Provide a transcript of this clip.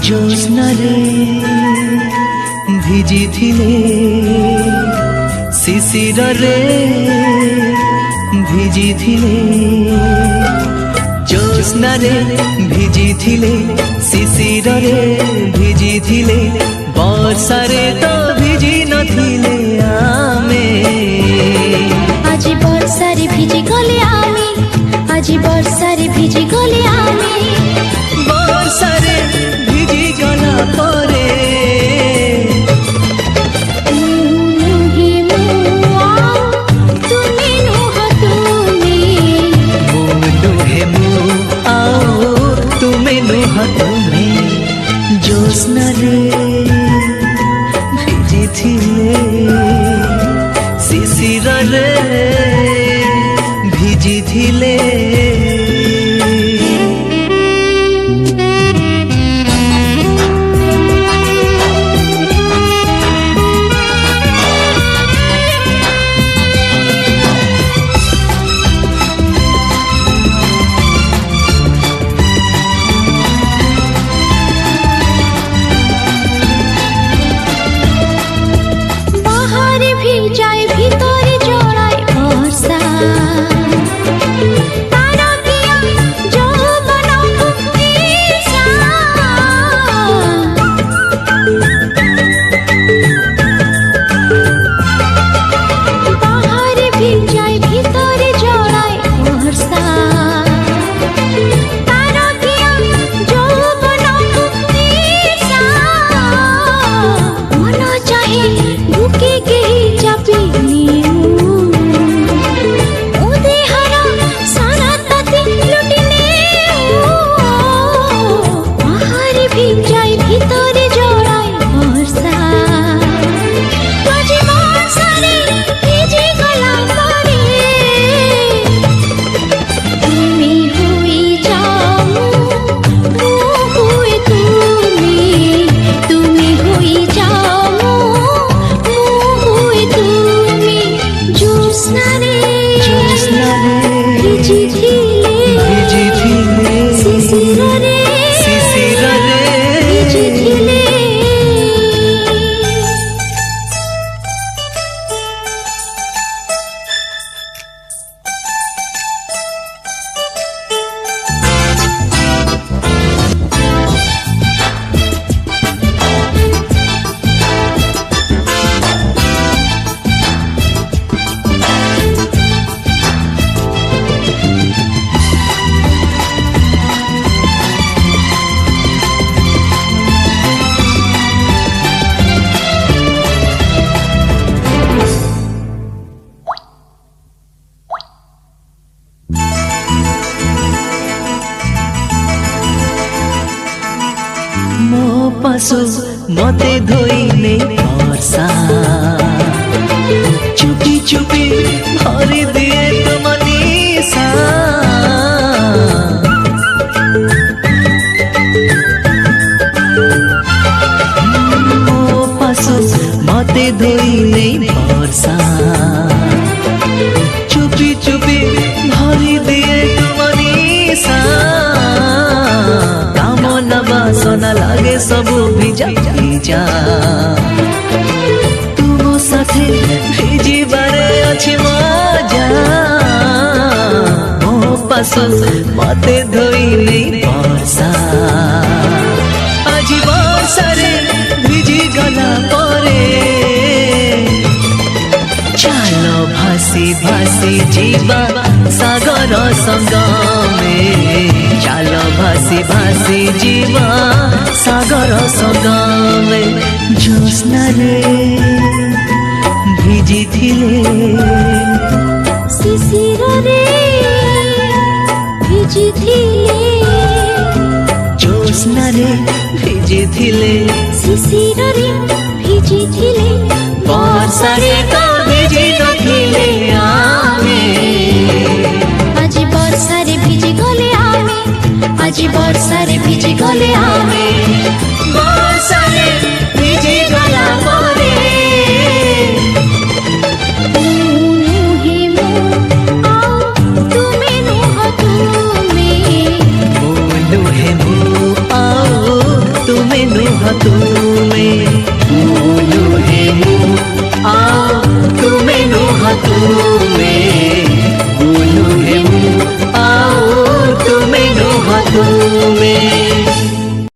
জ্যোৎস্নারে ভিজিছিলে শিশিরে ভিজিছিলে জ্যোৎস্নারে ভিজিছিলে শিশিরে ভিজিছিলে বর্ষারে তো ভিজি নথিলে আমি আজি বর্ষারে ভিজি গলে আমি আজি বর্ষারে ভিজি গলে আমি বর্ষারে ভিজি গলা পরে জ্যোৎস্নারে ভিজিছিলে শিশিরে ভিজিছিলে ମୋ ପାଶୁ ମତେ ଧୋଇଲେ ବର୍ଷା ଚୁପି ଚୁପି ଭରି ଦିଏ ତୁମ ନିଶା ମୋ ପାଶୁ ମତେ ଧୋଇଲେ ବର୍ଷା ଚୁପି ଚୁପି ଭରି ଦିଏ ତୁମ ନିଶା सोना लागे सब भिजा भिजा तुम साथे भिजी बारे अच्छी मजा मो पास मते धोइले वर्षा आज वर्षारे भिजी गला परे चलो भासी भासी जीवा सागर संगमे चलो भासी भासी जीवा सागर संगमे জ্যোৎস্নারে ভিজিছিলে শিশিরে ভিজিছিলে জ্যোৎস্নারে ভিজিছিলে শিশিরে ভিজিছিলে বর্ষারে তো ভিজি নথিলে আমি আজি বর্ষারে ভিজি গলে আমি আজি বর্ষারে ভিজি গলে আমি